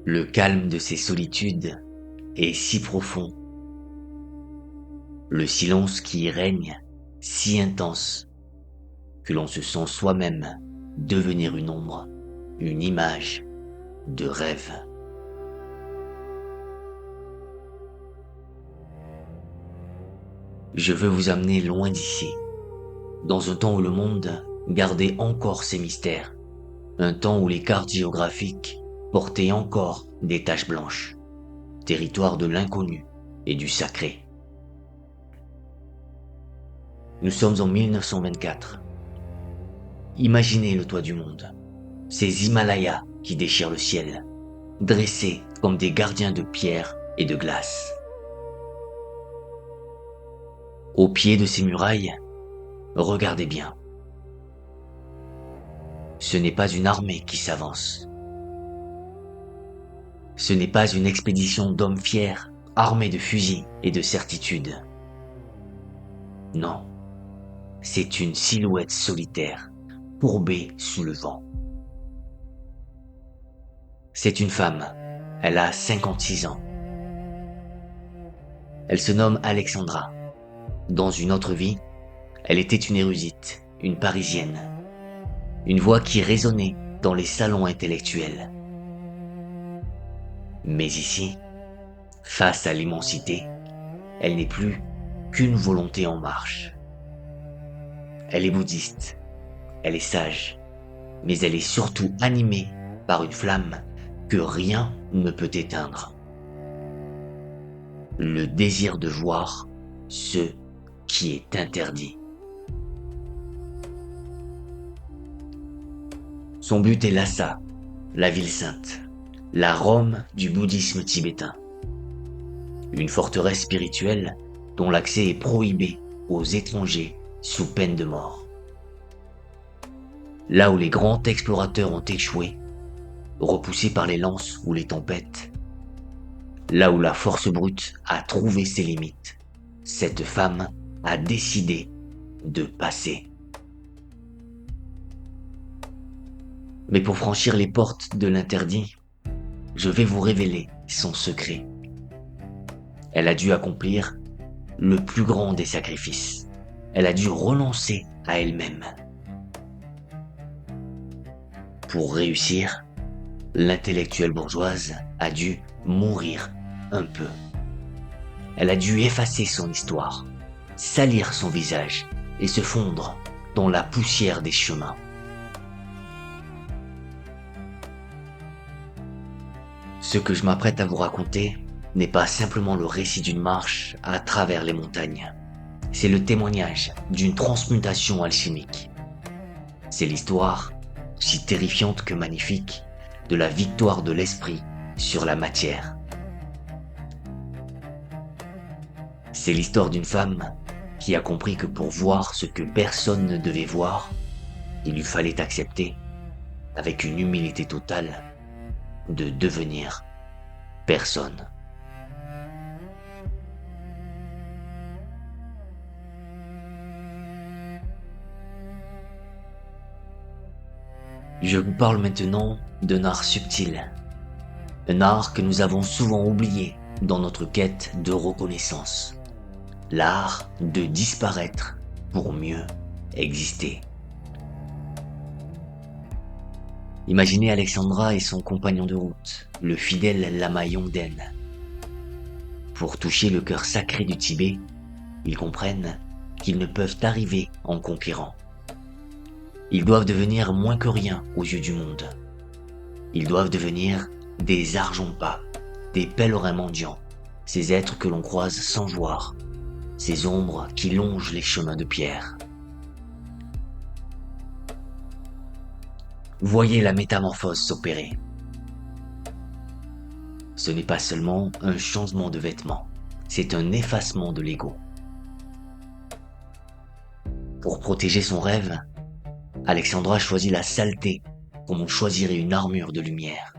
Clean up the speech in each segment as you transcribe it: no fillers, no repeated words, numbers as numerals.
Le calme de ces solitudes est si profond, le silence qui y règne si intense que l'on se sent soi-même devenir une ombre, une image de rêve. Je veux vous amener loin d'ici, dans un temps où le monde gardait encore ses mystères, un temps où les cartes géographiques portaient encore des taches blanches, territoire de l'inconnu et du sacré. Nous sommes en 1924. Imaginez le toit du monde, ces Himalayas qui déchirent le ciel, dressés comme des gardiens de pierre et de glace. Au pied de ces murailles, regardez bien. Ce n'est pas une armée qui s'avance. Ce n'est pas une expédition d'hommes fiers, armés de fusils et de certitudes. Non, c'est une silhouette solitaire, courbée sous le vent. C'est une femme, elle a 56 ans. Elle se nomme Alexandra. Dans une autre vie, elle était une érudite, une Parisienne. Une voix qui résonnait dans les salons intellectuels. Mais ici, face à l'immensité, elle n'est plus qu'une volonté en marche. Elle est bouddhiste, elle est sage, mais elle est surtout animée par une flamme que rien ne peut éteindre. Le désir de voir ce qui est interdit. Son but est Lhasa, la ville sainte, la Rome du bouddhisme tibétain. Une forteresse spirituelle dont l'accès est prohibé aux étrangers sous peine de mort. Là où les grands explorateurs ont échoué, repoussés par les lances ou les tempêtes, là où la force brute a trouvé ses limites, cette femme a décidé de passer. Mais pour franchir les portes de l'interdit, je vais vous révéler son secret. Elle a dû accomplir le plus grand des sacrifices. Elle a dû renoncer à elle-même. Pour réussir, l'intellectuelle bourgeoise a dû mourir un peu. Elle a dû effacer son histoire, salir son visage et se fondre dans la poussière des chemins. Ce que je m'apprête à vous raconter n'est pas simplement le récit d'une marche à travers les montagnes. C'est le témoignage d'une transmutation alchimique. C'est l'histoire, aussi terrifiante que magnifique, de la victoire de l'esprit sur la matière. C'est l'histoire d'une femme qui a compris que pour voir ce que personne ne devait voir, il lui fallait accepter, avec une humilité totale, de devenir personne. Je vous parle maintenant d'un art subtil, un art que nous avons souvent oublié dans notre quête de reconnaissance, l'art de disparaître pour mieux exister. Imaginez Alexandra et son compagnon de route, le fidèle lama Yongden. Pour toucher le cœur sacré du Tibet, ils comprennent qu'ils ne peuvent arriver en conquérant. Ils doivent devenir moins que rien aux yeux du monde. Ils doivent devenir des Arjompas, des pèlerins mendiants, ces êtres que l'on croise sans voir, ces ombres qui longent les chemins de pierre. Voyez la métamorphose s'opérer. Ce n'est pas seulement un changement de vêtements, c'est un effacement de l'ego. Pour protéger son rêve, Alexandra choisit la saleté comme on choisirait une armure de lumière.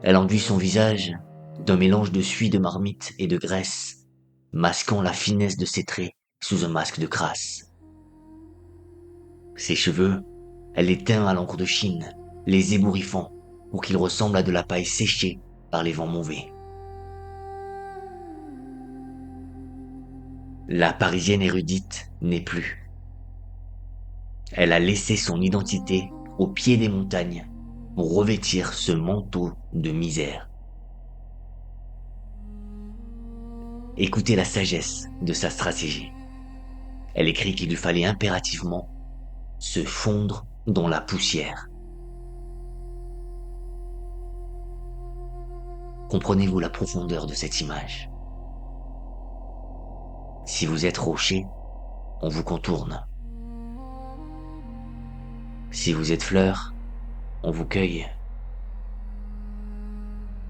Elle enduit son visage d'un mélange de suie de marmite et de graisse, masquant la finesse de ses traits sous un masque de crasse. Ses cheveux, elle les teint à l'encre de Chine, les ébouriffant, pour qu'il ressemble à de la paille séchée par les vents mauvais. La Parisienne érudite n'est plus. Elle a laissé son identité au pied des montagnes pour revêtir ce manteau de misère. Écoutez la sagesse de sa stratégie. Elle écrit qu'il lui fallait impérativement se fondre dans la poussière. Comprenez-vous la profondeur de cette image? Si vous êtes rocher, on vous contourne. Si vous êtes fleur, on vous cueille.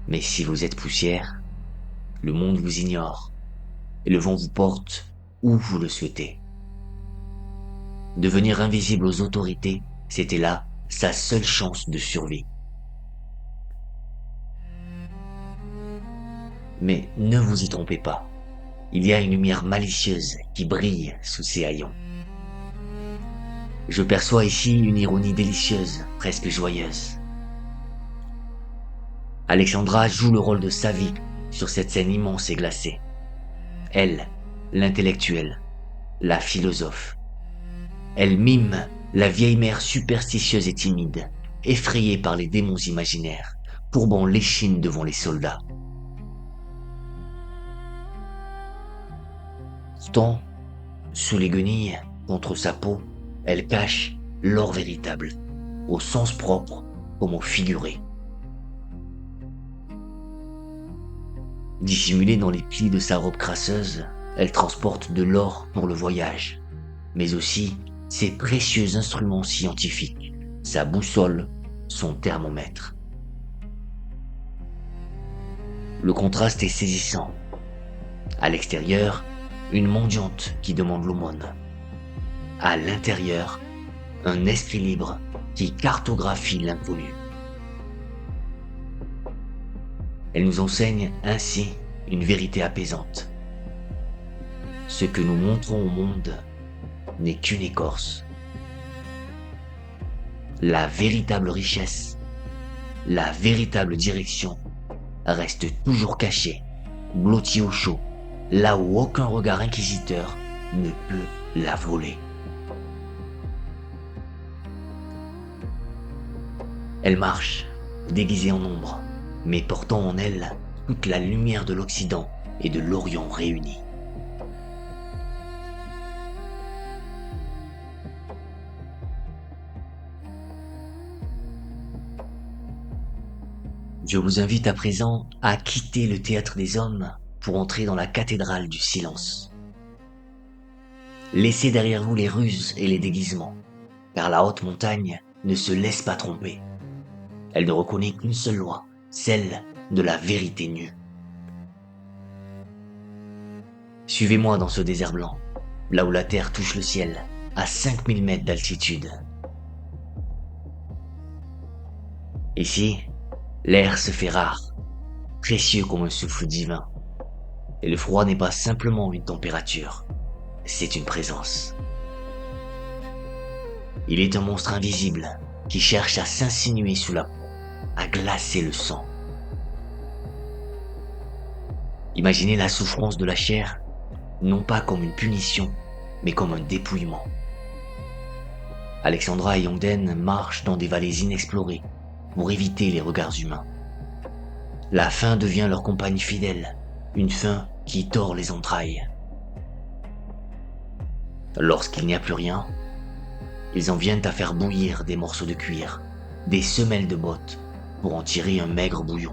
Mais si vous êtes poussière, le monde vous ignore et le vent vous porte où vous le souhaitez. Devenir invisible aux autorités, c'était là sa seule chance de survie. Mais ne vous y trompez pas, il y a une lumière malicieuse qui brille sous ces haillons. Je perçois ici une ironie délicieuse, presque joyeuse. Alexandra joue le rôle de sa vie sur cette scène immense et glacée. Elle, l'intellectuelle, la philosophe. Elle mime la vieille mère superstitieuse et timide, effrayée par les démons imaginaires, courbant l'échine devant les soldats. Pourtant, sous les guenilles, contre sa peau, elle cache l'or véritable, au sens propre comme au figuré. Dissimulée dans les plis de sa robe crasseuse, elle transporte de l'or pour le voyage, mais aussi ses précieux instruments scientifiques, sa boussole, son thermomètre. Le contraste est saisissant. À l'extérieur, une mendiante qui demande l'aumône. À l'intérieur, un esprit libre qui cartographie l'inconnu. Elle nous enseigne ainsi une vérité apaisante. Ce que nous montrons au monde n'est qu'une écorce. La véritable richesse, la véritable direction reste toujours cachée, blottie au chaud, là où aucun regard inquisiteur ne peut la voler. Elle marche, déguisée en ombre, mais portant en elle toute la lumière de l'Occident et de l'Orient réunis. Je vous invite à présent à quitter le théâtre des hommes pour entrer dans la cathédrale du silence. Laissez derrière vous les ruses et les déguisements, car la haute montagne ne se laisse pas tromper. Elle ne reconnaît qu'une seule loi, celle de la vérité nue. Suivez-moi dans ce désert blanc, là où la terre touche le ciel, à 5000 mètres d'altitude. Ici, l'air se fait rare, précieux comme un souffle divin. Et le froid n'est pas simplement une température, c'est une présence. Il est un monstre invisible qui cherche à s'insinuer sous la peau, à glacer le sang. Imaginez la souffrance de la chair, non pas comme une punition, mais comme un dépouillement. Alexandra et Yongden marchent dans des vallées inexplorées pour éviter les regards humains. La faim devient leur compagne fidèle, une faim qui tord les entrailles. Lorsqu'il n'y a plus rien, ils en viennent à faire bouillir des morceaux de cuir, des semelles de bottes, pour en tirer un maigre bouillon.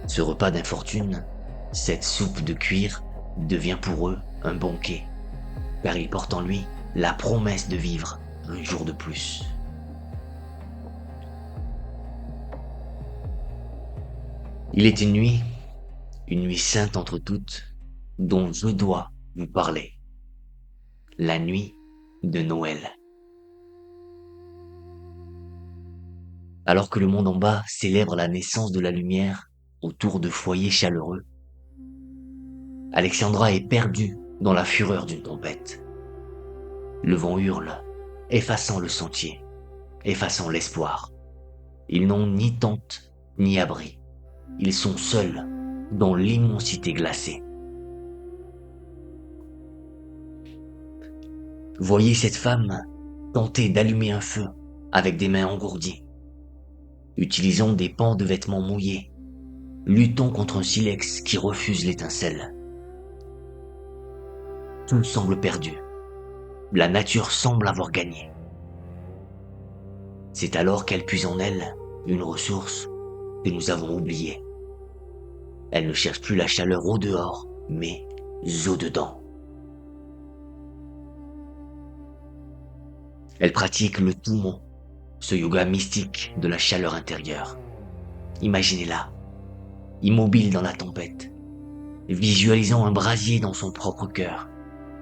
Ce repas d'infortune, cette soupe de cuir, devient pour eux un banquet, car il porte en lui la promesse de vivre un jour de plus. Il est une nuit sainte entre toutes, dont je dois vous parler. La nuit de Noël. Alors que le monde en bas célèbre la naissance de la lumière autour de foyers chaleureux, Alexandra est perdue dans la fureur d'une tempête. Le vent hurle, effaçant le sentier. effaçant l'espoir. Ils n'ont ni tente, ni abri. Ils sont seuls dans l'immensité glacée. Voyez cette femme tenter d'allumer un feu avec des mains engourdies, utilisant des pans de vêtements mouillés, luttant contre un silex qui refuse l'étincelle. Tout semble perdu. La nature semble avoir gagné. C'est alors qu'elle puise en elle une ressource que nous avons oubliée. Elle ne cherche plus la chaleur au dehors, mais au dedans. Elle pratique le Tummo, ce yoga mystique de la chaleur intérieure. Imaginez-la, immobile dans la tempête, visualisant un brasier dans son propre cœur,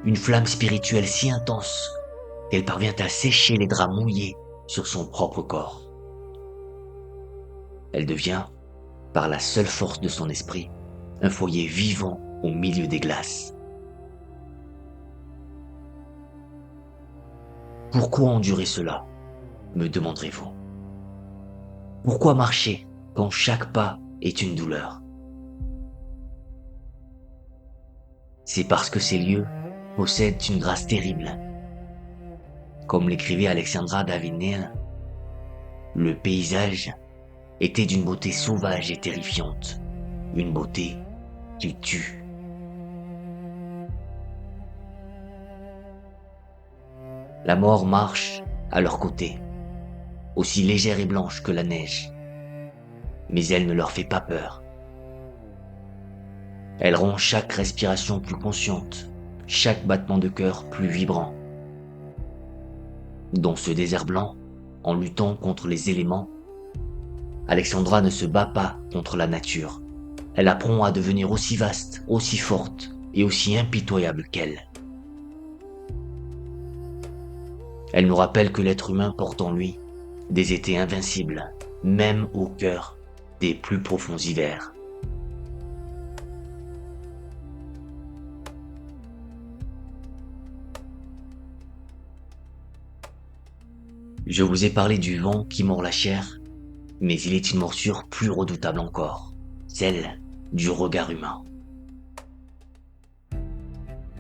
une flamme spirituelle si intense qu'elle parvient à sécher les draps mouillés sur son propre corps. Elle devient, par la seule force de son esprit, un foyer vivant au milieu des glaces. Pourquoi endurer cela, me demanderez-vous? Pourquoi marcher quand chaque pas est une douleur? C'est parce que ces lieux possèdent une grâce terrible. Comme l'écrivait Alexandra David-Néel, le paysage était d'une beauté sauvage et terrifiante, une beauté qui tue. La mort marche à leur côté, aussi légère et blanche que la neige, mais elle ne leur fait pas peur. Elle rend chaque respiration plus consciente, chaque battement de cœur plus vibrant. Dans ce désert blanc, en luttant contre les éléments, Alexandra ne se bat pas contre la nature. Elle apprend à devenir aussi vaste, aussi forte et aussi impitoyable qu'elle. Elle nous rappelle que l'être humain porte en lui des étés invincibles, même au cœur des plus profonds hivers. Je vous ai parlé du vent qui mord la chair, mais il est une morsure plus redoutable encore, celle du regard humain.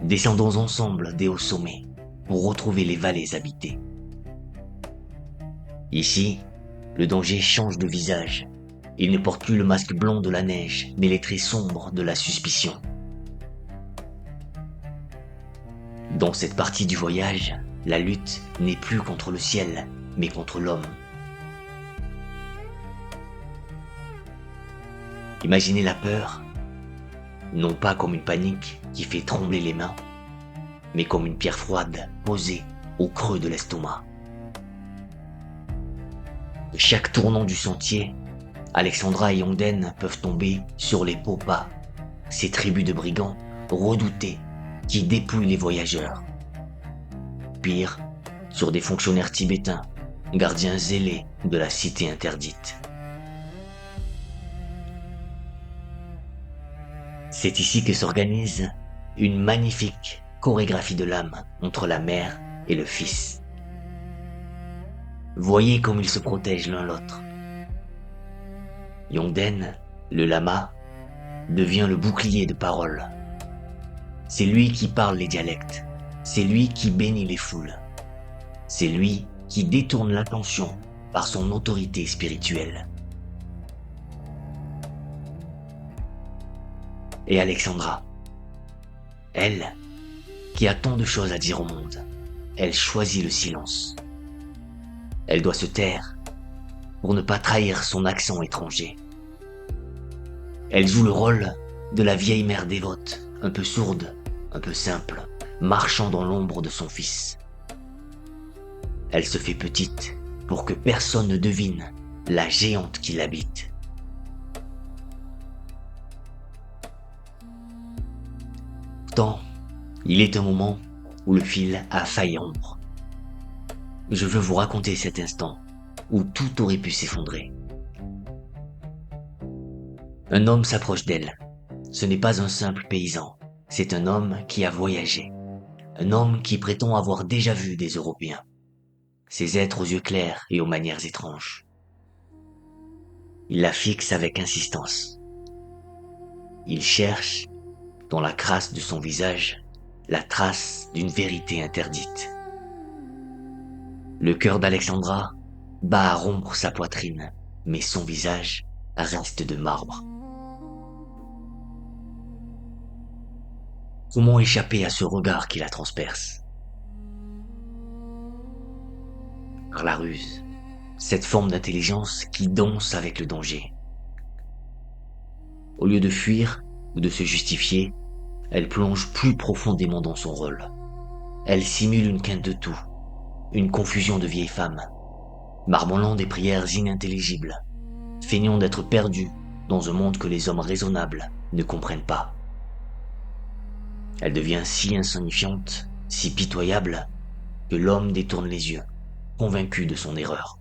Descendons ensemble des hauts sommets pour retrouver les vallées habitées. Ici, le danger change de visage. Il ne porte plus le masque blanc de la neige, mais les traits sombres de la suspicion. Dans cette partie du voyage, la lutte n'est plus contre le ciel, mais contre l'homme. Imaginez la peur, non pas comme une panique qui fait trembler les mains, mais comme une pierre froide posée au creux de l'estomac. De chaque tournant du sentier, Alexandra et Yongden peuvent tomber sur les Popas, ces tribus de brigands redoutés qui dépouillent les voyageurs. Pire, sur des fonctionnaires tibétains, gardiens zélés de la cité interdite. C'est ici que s'organise une magnifique chorégraphie de l'âme entre la mère et le fils. Voyez comme ils se protègent l'un l'autre. Yongden, le lama, devient le bouclier de parole. C'est lui qui parle les dialectes. C'est lui qui bénit les foules. C'est lui qui détourne l'attention par son autorité spirituelle. Et Alexandra, elle, qui a tant de choses à dire au monde, elle choisit le silence. Elle doit se taire pour ne pas trahir son accent étranger. Elle joue le rôle de la vieille mère dévote, un peu sourde, un peu simple, marchant dans l'ombre de son fils. Elle se fait petite pour que personne ne devine la géante qui l'habite. Pourtant, il est un moment où le fil a failli rompre. Je veux vous raconter cet instant où tout aurait pu s'effondrer. Un homme s'approche d'elle. Ce n'est pas un simple paysan, c'est un homme qui a voyagé. Un homme qui prétend avoir déjà vu des Européens. ces êtres aux yeux clairs et aux manières étranges. Il la fixe avec insistance. Il cherche, dans la crasse de son visage, la trace d'une vérité interdite. Le cœur d'Alexandra bat à rompre sa poitrine, mais son visage reste de marbre. Comment échapper à ce regard qui la transperce? Par la ruse, cette forme d'intelligence qui danse avec le danger. Au lieu de fuir ou de se justifier, elle plonge plus profondément dans son rôle. Elle simule une quinte de tout, une confusion de vieille femme, marmonlant des prières inintelligibles, feignant d'être perdue dans un monde que les hommes raisonnables ne comprennent pas. Elle devient si insignifiante, si pitoyable, que l'homme détourne les yeux, convaincu de son erreur.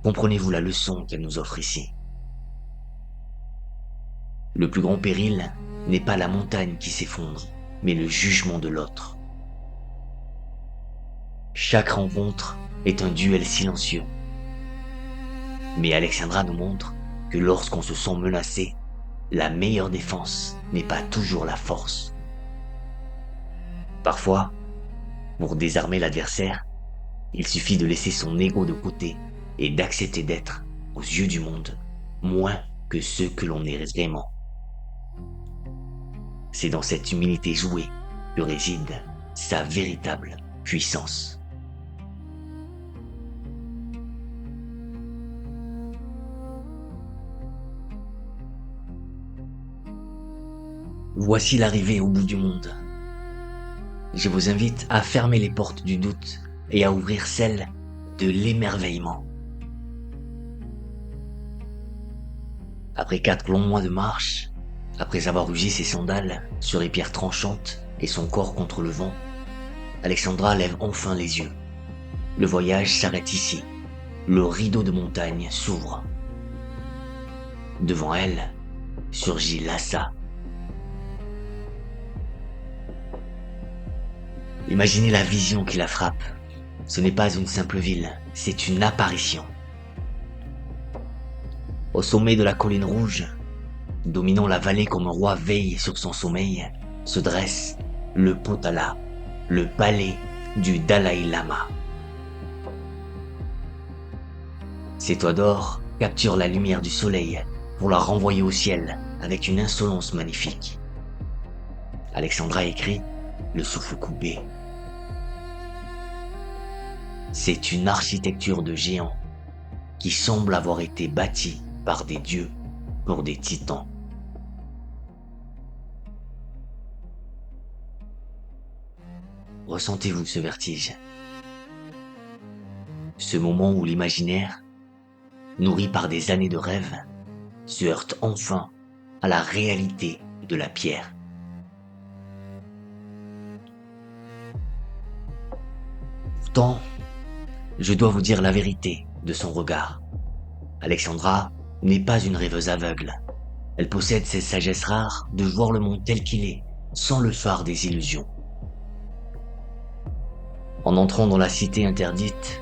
Comprenez-vous la leçon qu'elle nous offre ici? Le plus grand péril n'est pas la montagne qui s'effondre, mais le jugement de l'autre. Chaque rencontre est un duel silencieux. Mais Alexandra nous montre que lorsqu'on se sent menacé, la meilleure défense n'est pas toujours la force. Parfois, pour désarmer l'adversaire, il suffit de laisser son ego de côté et d'accepter d'être, aux yeux du monde, moins que ce que l'on est vraiment. C'est dans cette humilité jouée que réside sa véritable puissance. Voici l'arrivée au bout du monde. Je vous invite à fermer les portes du doute et à ouvrir celles de l'émerveillement. Après 4 longs mois de marche, après avoir usé ses sandales sur les pierres tranchantes et son corps contre le vent, Alexandra lève enfin les yeux. Le voyage s'arrête ici. Le rideau de montagne s'ouvre. Devant elle surgit Lhasa. Imaginez la vision qui la frappe. Ce n'est pas une simple ville, c'est une apparition. Au sommet de la colline rouge, dominant la vallée comme un roi veille sur son sommeil, se dresse le Potala, le palais du Dalai Lama. Ces toits d'or capturent la lumière du soleil pour la renvoyer au ciel avec une insolence magnifique. Alexandra écrit, le souffle coupé. C'est une architecture de géants qui semble avoir été bâtie par des dieux pour des titans. Ressentez-vous ce vertige? Ce moment où l'imaginaire, nourri par des années de rêves, se heurte enfin à la réalité de la pierre. Pourtant, je dois vous dire la vérité de son regard. Alexandra n'est pas une rêveuse aveugle. Elle possède cette sagesse rare de voir le monde tel qu'il est, sans le phare des illusions. En entrant dans la cité interdite,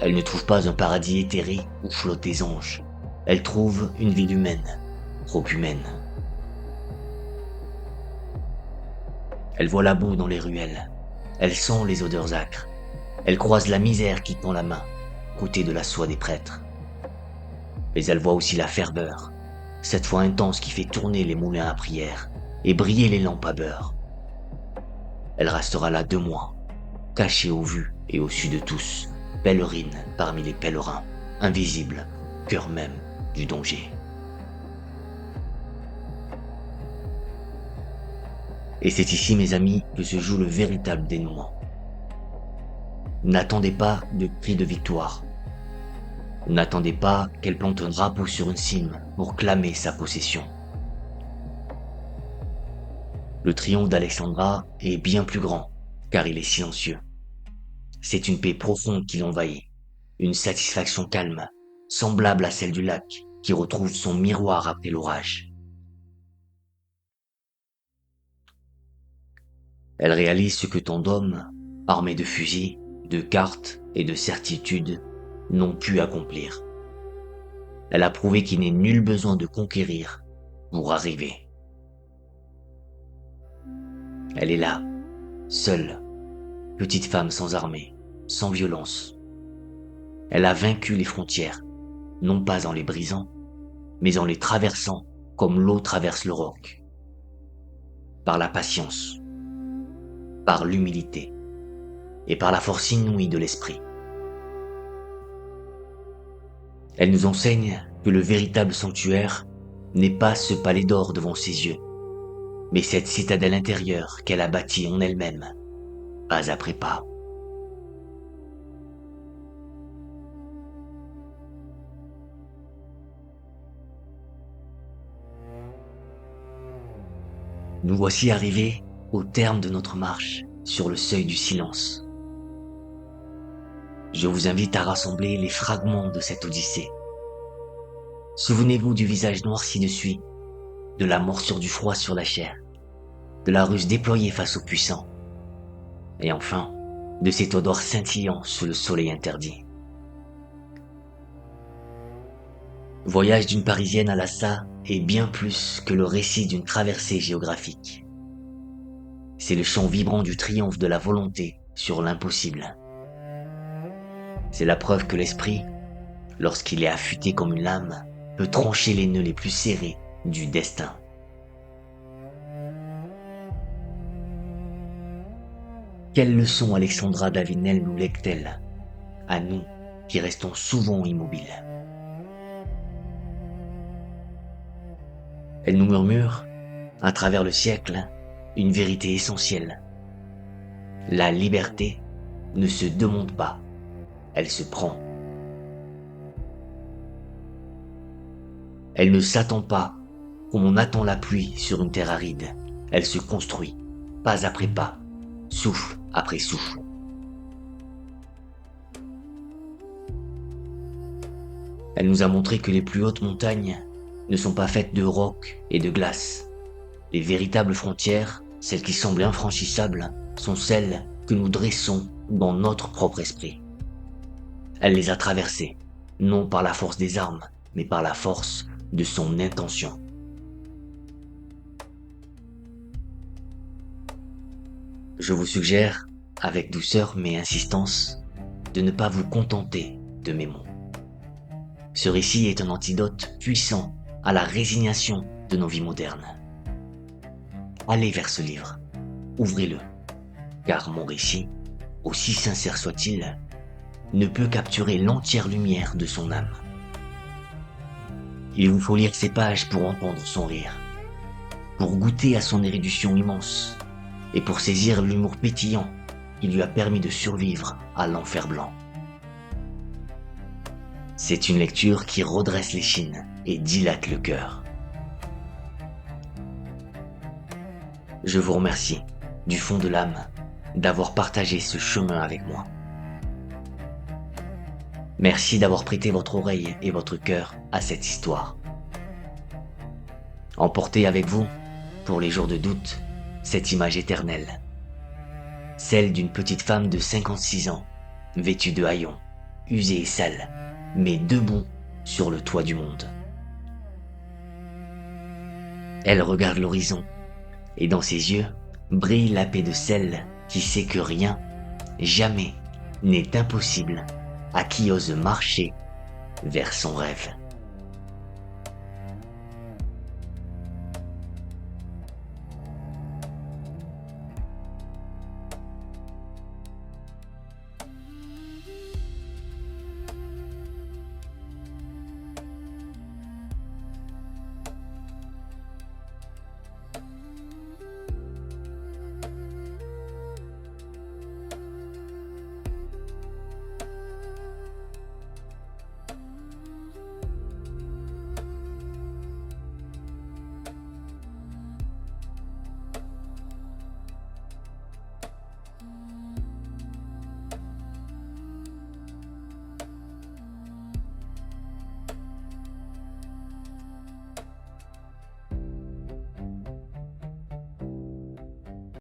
elle ne trouve pas un paradis éthéré où flottent des anges. Elle trouve une ville humaine, trop humaine. Elle voit la boue dans les ruelles. Elle sent les odeurs âcres. Elle croise la misère qui tend la main, côté de la soie des prêtres. Mais elle voit aussi la ferveur, cette foi intense qui fait tourner les moulins à prière et briller les lampes à beurre. Elle restera là 2 mois, cachée aux vues et au su de tous, pèlerine parmi les pèlerins, invisible, cœur même du danger. Et c'est ici, mes amis, que se joue le véritable dénouement. N'attendez pas de cri de victoire. N'attendez pas qu'elle plante un drapeau sur une cime pour clamer sa possession. Le triomphe d'Alexandra est bien plus grand, car il est silencieux. C'est une paix profonde qui l'envahit, une satisfaction calme, semblable à celle du lac qui retrouve son miroir après l'orage. Elle réalise ce que tant d'hommes, armés de fusils, de cartes et de certitudes, n'ont pu accomplir. Elle a prouvé qu'il n'est nul besoin de conquérir pour arriver. Elle est là, seule, petite femme sans armée, sans violence. Elle a vaincu les frontières, non pas en les brisant, mais en les traversant comme l'eau traverse le roc. Par la patience, par l'humilité et par la force inouïe de l'esprit. Elle nous enseigne que le véritable sanctuaire n'est pas ce palais d'or devant ses yeux, mais cette citadelle intérieure qu'elle a bâtie en elle-même, pas après pas. Nous voici arrivés au terme de notre marche sur le seuil du silence. Je vous invite à rassembler les fragments de cette odyssée. Souvenez-vous du visage noirci de suie, de la morsure du froid sur la chair, de la ruse déployée face aux puissants, et enfin, de cet odeur scintillant sous le soleil interdit. Voyage d'une Parisienne à Lhasa est bien plus que le récit d'une traversée géographique. C'est le chant vibrant du triomphe de la volonté sur l'impossible. C'est la preuve que l'esprit, lorsqu'il est affûté comme une lame, peut trancher les nœuds les plus serrés du destin. Quelle leçon Alexandra Davinel nous lègue-t-elle, à nous qui restons souvent immobiles? Elle nous murmure, à travers le siècle, une vérité essentielle. La liberté ne se demande pas, elle se prend. Elle ne s'attend pas, comme on attend la pluie sur une terre aride. Elle se construit, pas après pas, souffle après souffle. Elle nous a montré que les plus hautes montagnes ne sont pas faites de rocs et de glace. Les véritables frontières, celles qui semblent infranchissables, sont celles que nous dressons dans notre propre esprit. Elle les a traversées, non par la force des armes, mais par la force de son intention. Je vous suggère, avec douceur mais insistance, de ne pas vous contenter de mes mots. Ce récit est un antidote puissant à la résignation de nos vies modernes. Allez vers ce livre, ouvrez-le, car mon récit, aussi sincère soit-il, ne peut capturer l'entière lumière de son âme. Il vous faut lire ces pages pour entendre son rire, pour goûter à son érudition immense, et pour saisir l'humour pétillant qui lui a permis de survivre à l'enfer blanc. C'est une lecture qui redresse l'échine et dilate le cœur. Je vous remercie, du fond de l'âme, d'avoir partagé ce chemin avec moi. Merci d'avoir prêté votre oreille et votre cœur à cette histoire. Emportez avec vous, pour les jours de doute, cette image éternelle. Celle d'une petite femme de 56 ans, vêtue de haillons, usée et sale, mais debout sur le toit du monde. Elle regarde l'horizon, et dans ses yeux brille la paix de celle qui sait que rien, jamais, n'est impossible à qui ose marcher vers son rêve.